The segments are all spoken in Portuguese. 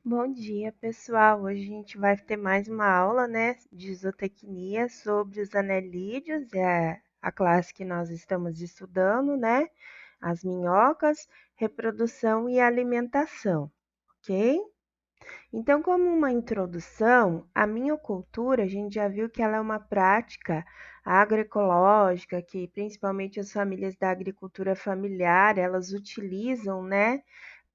Bom dia, pessoal. Hoje a gente vai ter mais uma aula, né, de zootecnia sobre os anelídeos, é a classe que nós estamos estudando, né? As minhocas, reprodução e alimentação, ok? Então, como uma introdução, a minhocultura, a gente já viu que ela é uma prática agroecológica que principalmente as famílias da agricultura familiar, elas utilizam, né,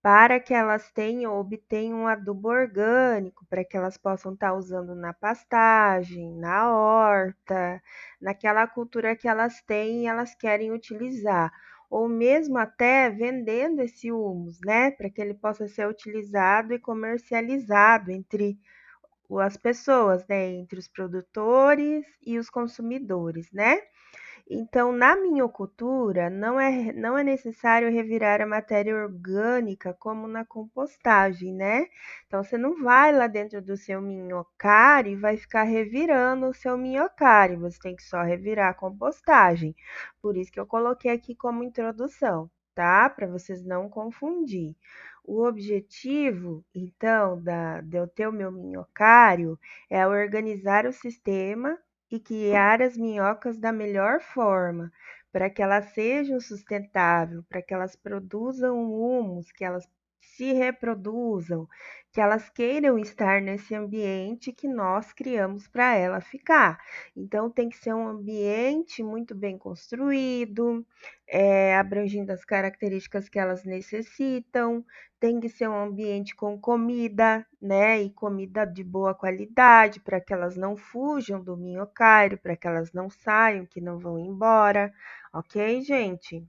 para que elas obtenham um adubo orgânico, para que elas possam estar usando na pastagem, na horta, naquela cultura que elas têm e elas querem utilizar. Ou mesmo até vendendo esse humus, né? Para que ele possa ser utilizado e comercializado entre as pessoas, né? Entre os produtores e os consumidores, né? Então, na minhocultura, não é necessário revirar a matéria orgânica como na compostagem, né? Então, você não vai lá dentro do seu minhocário e vai ficar revirando o seu minhocário, você tem que só revirar a compostagem. Por isso que eu coloquei aqui como introdução, tá? Para vocês não confundir. O objetivo, então, de eu ter o meu minhocário é organizar o sistema e criar as minhocas da melhor forma, para que elas sejam sustentáveis, para que elas produzam humus, que elas se reproduzam, que elas queiram estar nesse ambiente que nós criamos para ela ficar. Então, tem que ser um ambiente muito bem construído, abrangindo as características que elas necessitam, tem que ser um ambiente com comida, né? E comida de boa qualidade, para que elas não fujam do minhocário, para que elas não saiam, que não vão embora, ok, gente?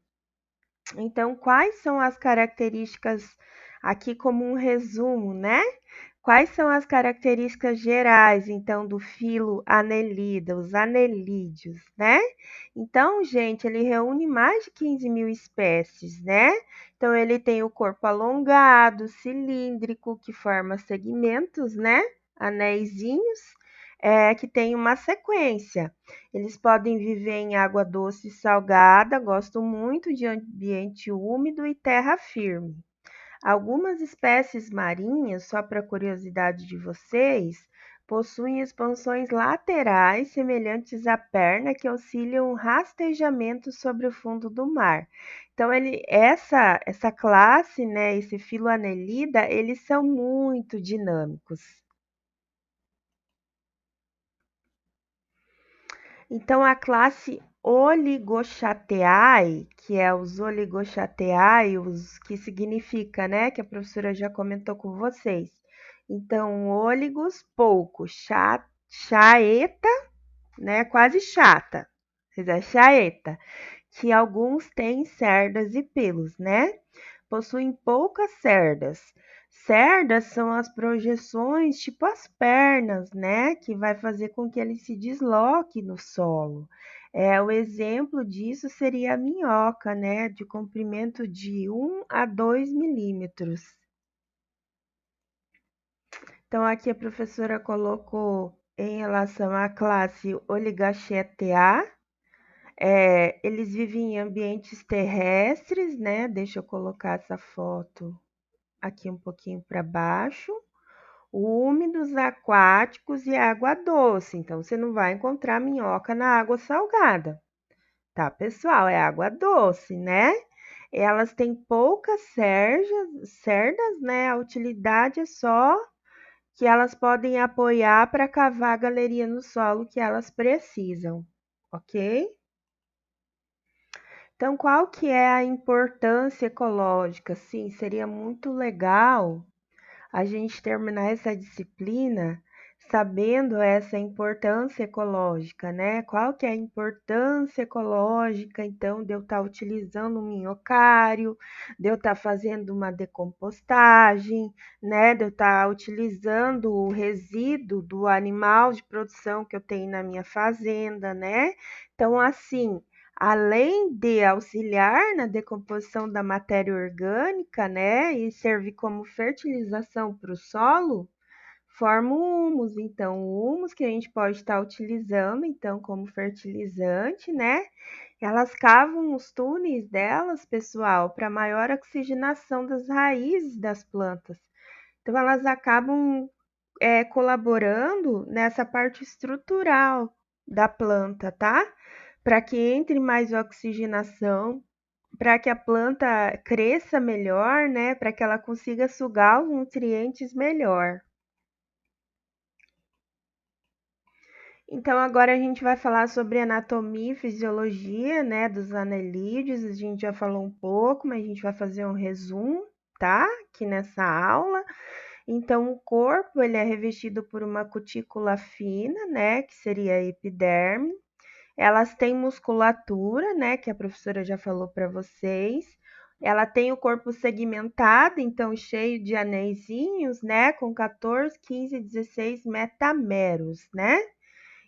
Então, quais são as características, aqui como um resumo, né? Quais são as características gerais, então, do filo Annelida, os anelídeos, né? Então, gente, ele reúne mais de 15 mil espécies, né? Então, ele tem o corpo alongado, cilíndrico, que forma segmentos, né? Anéisinhos, que tem uma sequência. Eles podem viver em água doce e salgada, gostam muito de ambiente úmido e terra firme. Algumas espécies marinhas, só para curiosidade de vocês, possuem expansões laterais semelhantes à perna que auxiliam o rastejamento sobre o fundo do mar. Então, essa classe, né, esse filo Annelida, eles são muito dinâmicos. Então, a classe Oligochateae, que é os Oligochateae, os que significa, né, que a professora já comentou com vocês. Então, oligos, pouco, chaeta, né, quase chata, mas é chaeta, que alguns têm cerdas e pelos, né? Possuem poucas cerdas. Cerdas são as projeções, tipo as pernas, né? Que vai fazer com que ele se desloque no solo. O exemplo disso seria a minhoca, né? De comprimento de 1 a 2 milímetros. Então, aqui a professora colocou em relação à classe Oligachetea, eles vivem em ambientes terrestres, né? Deixa eu colocar essa foto aqui um pouquinho para baixo. Úmidos, aquáticos e água doce. Então, você não vai encontrar minhoca na água salgada, tá, pessoal? É água doce, né? Elas têm poucas cerdas, né? A utilidade é só que elas podem apoiar para cavar a galeria no solo que elas precisam, ok? Então, qual que é a importância ecológica? Sim, seria muito legal a gente terminar essa disciplina sabendo essa importância ecológica, né? Qual que é a importância ecológica, então, de eu estar utilizando um minhocário, de eu estar fazendo uma decompostagem, né? De eu estar utilizando o resíduo do animal de produção que eu tenho na minha fazenda, né? Então, assim, além de auxiliar na decomposição da matéria orgânica, né, e servir como fertilização para o solo, forma o humus. Então, o humus que a gente pode estar utilizando, então, como fertilizante, né? Elas cavam os túneis delas, pessoal, para maior oxigenação das raízes das plantas. Então, elas acabam colaborando nessa parte estrutural da planta, tá? Para que entre mais oxigenação, para que a planta cresça melhor, né? Para que ela consiga sugar os nutrientes melhor. Então, agora a gente vai falar sobre anatomia e fisiologia, né, dos anelídeos. A gente já falou um pouco, mas a gente vai fazer um resumo, tá? Aqui nessa aula. Então, o corpo ele é revestido por uma cutícula fina, né, que seria a epiderme. Elas têm musculatura, né, que a professora já falou para vocês. Ela tem o corpo segmentado, então cheio de anéisinhos, né, com 14, 15, 16 metameros, né?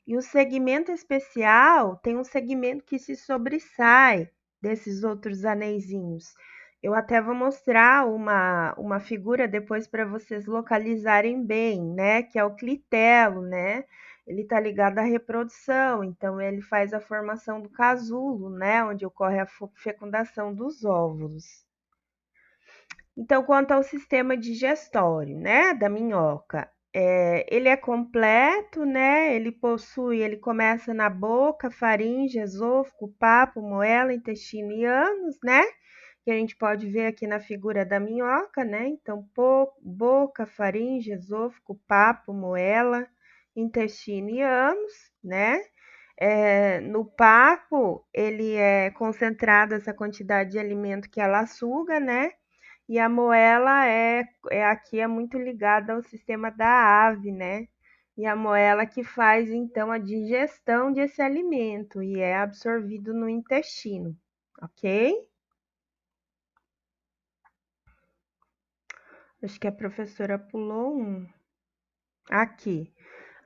E o segmento especial tem um segmento que se sobressai desses outros anéisinhos. Eu até vou mostrar uma figura depois para vocês localizarem bem, né? Que é o clitelo, né? Ele está ligado à reprodução, então ele faz a formação do casulo, né? Onde ocorre a fecundação dos óvulos. Então, quanto ao sistema digestório, né, da minhoca, ele é completo, né? Ele começa na boca, faringe, esôfago, papo, moela, intestino e ânus, né? Que a gente pode ver aqui na figura da minhoca, né? Então, boca, faringe, esôfago, papo, moela, intestino e ânus, né? No papo, ele é concentrada essa quantidade de alimento que ela suga, né? E a moela aqui é muito ligada ao sistema da ave, né? E a moela que faz então a digestão desse alimento e é absorvido no intestino, ok? Acho que a professora pulou um. Aqui.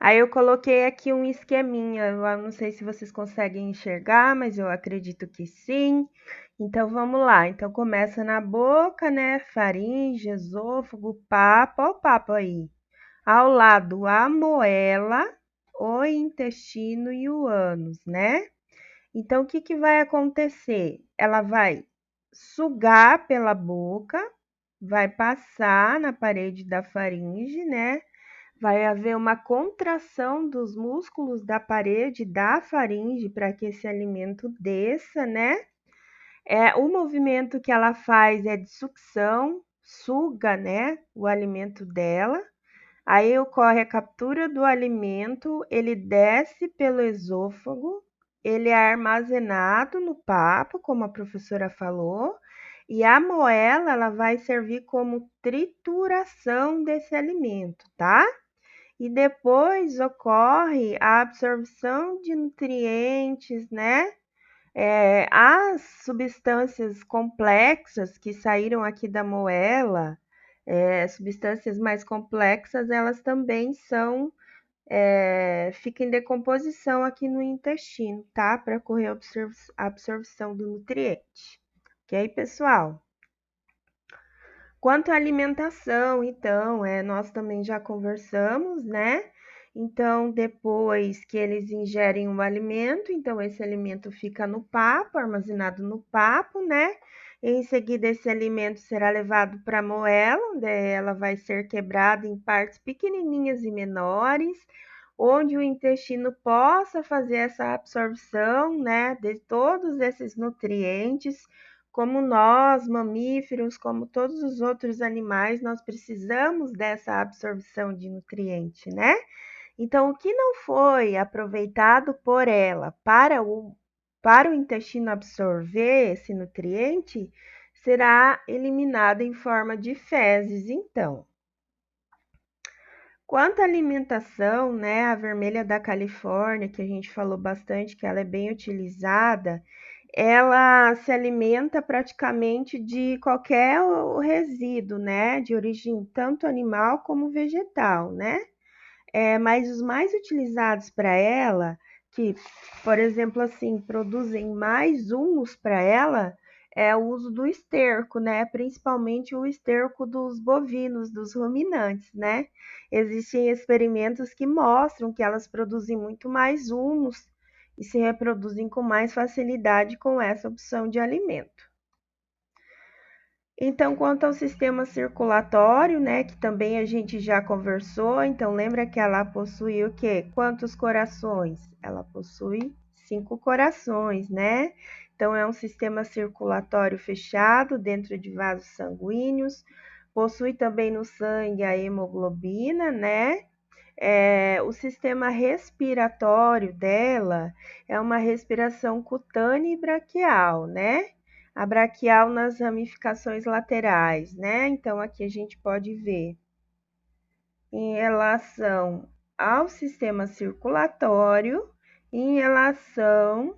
Aí eu coloquei aqui um esqueminha, eu não sei se vocês conseguem enxergar, mas eu acredito que sim. Então vamos lá. Então começa na boca, né? Faringe, esôfago, papo, ó o papo aí. Ao lado a moela, o intestino e o ânus, né? Então o que que vai acontecer? Ela vai sugar pela boca, vai passar na parede da faringe, né? Vai haver uma contração dos músculos da parede da faringe para que esse alimento desça, né? O movimento que ela faz é de sucção, suga, né, o alimento dela. Aí ocorre a captura do alimento, ele desce pelo esôfago, ele é armazenado no papo, como a professora falou, e a moela ela vai servir como trituração desse alimento, tá? E depois ocorre a absorção de nutrientes, né? As substâncias complexas que saíram aqui da moela, substâncias mais complexas, elas também ficam em decomposição aqui no intestino, tá? Para ocorrer a absorção do nutriente. Ok, pessoal? Quanto à alimentação, então, nós também já conversamos, né? Então, depois que eles ingerem o alimento, então esse alimento fica no papo, armazenado no papo, né? Em seguida, esse alimento será levado para a moela, onde ela vai ser quebrada em partes pequenininhas e menores, onde o intestino possa fazer essa absorção, né, de todos esses nutrientes como nós, mamíferos, como todos os outros animais, nós precisamos dessa absorção de nutriente, né? Então, o que não foi aproveitado por ela para o intestino absorver esse nutriente, será eliminado em forma de fezes, então. Quanto à alimentação, né, a vermelha da Califórnia, que a gente falou bastante, que ela é bem utilizada, ela se alimenta praticamente de qualquer resíduo, né, de origem tanto animal como vegetal, né? Mas os mais utilizados para ela, que, por exemplo, assim, produzem mais humus para ela, é o uso do esterco, né? Principalmente o esterco dos bovinos, dos ruminantes, né? Existem experimentos que mostram que elas produzem muito mais humus e se reproduzem com mais facilidade com essa opção de alimento. Então, quanto ao sistema circulatório, né, que também a gente já conversou, então lembra que ela possui o quê? Quantos corações? Ela possui 5 corações, né? Então, é um sistema circulatório fechado dentro de vasos sanguíneos, possui também no sangue a hemoglobina, né? O sistema respiratório dela é uma respiração cutânea e braquial, né? A braquial nas ramificações laterais, né? Então, aqui a gente pode ver em relação ao sistema circulatório, em relação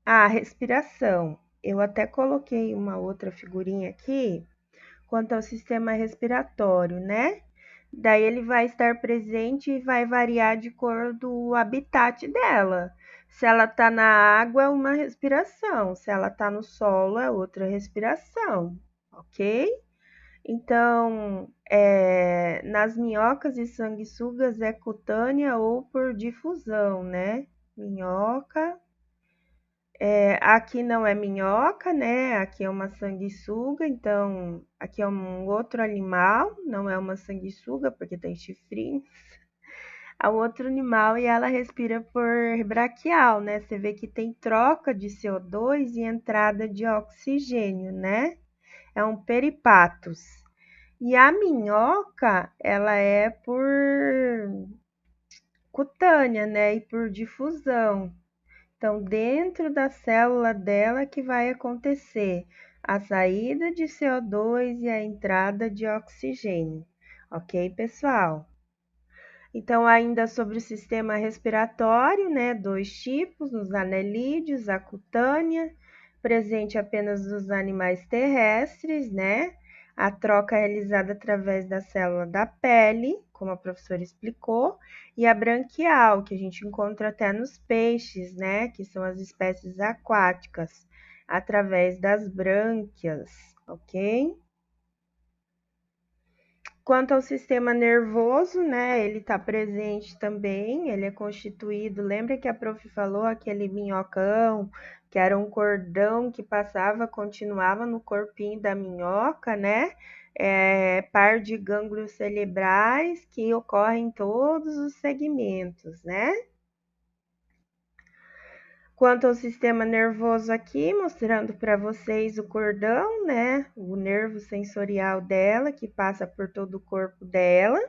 à respiração. Eu até coloquei uma outra figurinha aqui quanto ao sistema respiratório, né? Daí ele vai estar presente e vai variar de cor do habitat dela. Se ela está na água, é uma respiração. Se ela está no solo, é outra respiração, ok? Então, nas minhocas e sanguessugas é cutânea ou por difusão, né? Minhoca. Aqui não é minhoca, né? Aqui é uma sanguessuga, então aqui é um outro animal, não é uma sanguessuga porque tem chifrinhos. É um outro animal e ela respira por braquial, né? Você vê que tem troca de CO2 e entrada de oxigênio, né? É um peripatos. E a minhoca, ela é por cutânea, né? E por difusão. Então, dentro da célula dela que vai acontecer a saída de CO2 e a entrada de oxigênio. Ok, pessoal? Então, ainda sobre o sistema respiratório, né? 2 tipos, nos anelídeos, a cutânea, presente apenas nos animais terrestres, né? A troca é realizada através da célula da pele, como a professora explicou, e a branquial, que a gente encontra até nos peixes, né? Que são as espécies aquáticas, através das brânquias, ok? Quanto ao sistema nervoso, né, ele está presente também, ele é constituído, lembra que a prof falou aquele minhocão, que era um cordão que passava, continuava no corpinho da minhoca, né? Par de gânglios cerebrais que ocorrem em todos os segmentos, né? Quanto ao sistema nervoso aqui, mostrando para vocês o cordão, né? O nervo sensorial dela, que passa por todo o corpo dela.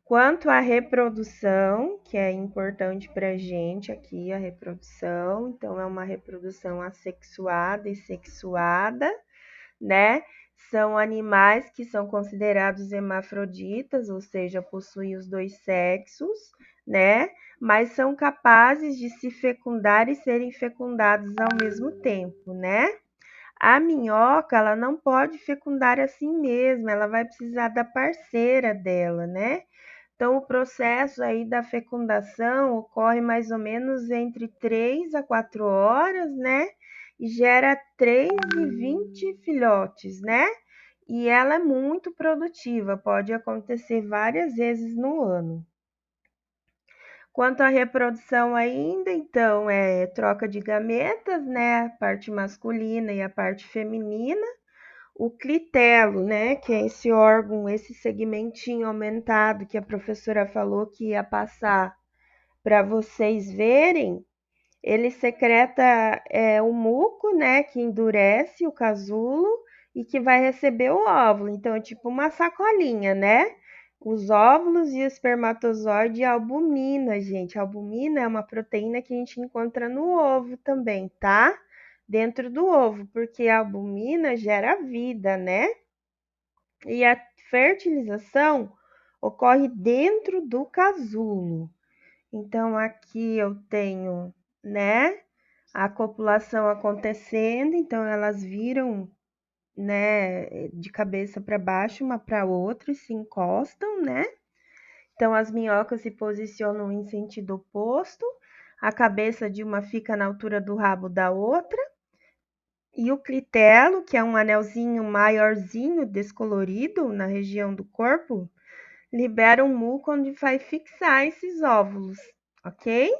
Quanto à reprodução, que é importante para a gente aqui, a reprodução, então é uma reprodução assexuada e sexuada, né? São animais que são considerados hermafroditas, ou seja, possuem os 2 sexos, né? Mas são capazes de se fecundar e serem fecundados ao mesmo tempo, né? A minhoca, ela não pode fecundar assim mesma, ela vai precisar da parceira dela, né? Então, o processo aí da fecundação ocorre mais ou menos entre 3 a 4 horas, né? E gera 3 e 20 filhotes, né? E ela é muito produtiva, pode acontecer várias vezes no ano. Quanto à reprodução ainda, então, é troca de gametas, né? A parte masculina e a parte feminina. O clitelo, né, que é esse órgão, esse segmentinho aumentado que a professora falou que ia passar para vocês verem, ele secreta o muco, né, que endurece o casulo e que vai receber o óvulo. Então, é tipo uma sacolinha, né? Os óvulos e o espermatozoide e a albumina, gente. A albumina é uma proteína que a gente encontra no ovo também, tá? Dentro do ovo, porque a albumina gera vida, né? E a fertilização ocorre dentro do casulo. Então, aqui eu tenho, né, a copulação acontecendo, então elas viram, né, de cabeça para baixo uma para outra e se encostam, né? Então, as minhocas se posicionam em sentido oposto, a cabeça de uma fica na altura do rabo da outra, e o clitelo, que é um anelzinho maiorzinho descolorido na região do corpo, libera um muco onde vai fixar esses óvulos, ok?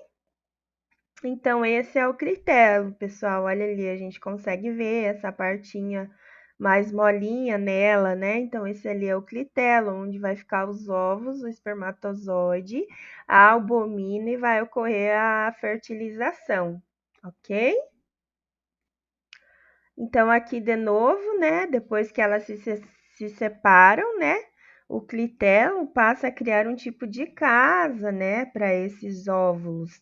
Então, esse é o critério, pessoal. Olha ali, a gente consegue ver essa partinha mais molinha nela, né? Então, esse ali é o clitelo, onde vai ficar os ovos, o espermatozoide, a albumina e vai ocorrer a fertilização, ok? Então, aqui de novo, né? Depois que elas se separam, né? O clitelo passa a criar um tipo de casa, né? Para esses óvulos.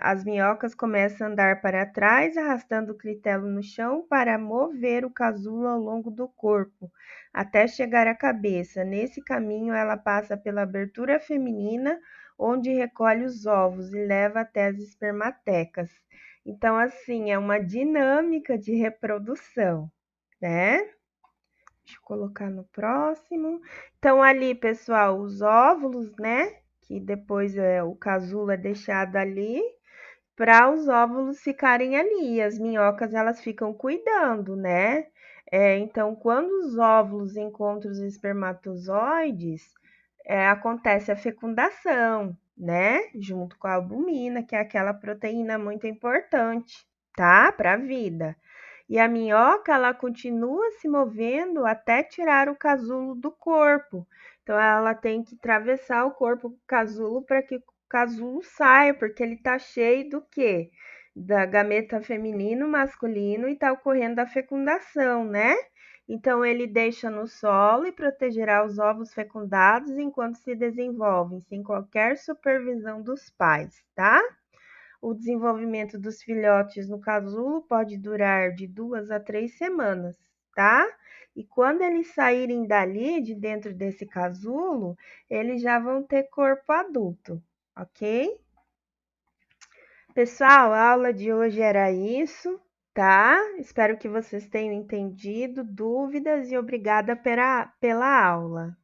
As minhocas começam a andar para trás, arrastando o clitelo no chão para mover o casulo ao longo do corpo, até chegar à cabeça. Nesse caminho, ela passa pela abertura feminina, onde recolhe os ovos e leva até as espermatecas. Então, assim, é uma dinâmica de reprodução, né? Deixa eu colocar no próximo. Então, ali, pessoal, os óvulos, né? Que depois o casulo é deixado ali para os óvulos ficarem ali. E as minhocas, elas ficam cuidando, né? Então, quando os óvulos encontram os espermatozoides, acontece a fecundação, né? Junto com a albumina, que é aquela proteína muito importante, tá? Para a vida. E a minhoca, ela continua se movendo até tirar o casulo do corpo. Então, ela tem que atravessar o corpo com o casulo para que o casulo saia, porque ele está cheio do quê? Da gameta feminino, masculino e está ocorrendo a fecundação, né? Então, ele deixa no solo e protegerá os ovos fecundados enquanto se desenvolvem, sem qualquer supervisão dos pais, tá? O desenvolvimento dos filhotes no casulo pode durar de 2 a 3 semanas, tá? E quando eles saírem dali, de dentro desse casulo, eles já vão ter corpo adulto, ok? Pessoal, a aula de hoje era isso, tá? Espero que vocês tenham entendido, dúvidas e obrigada pela aula.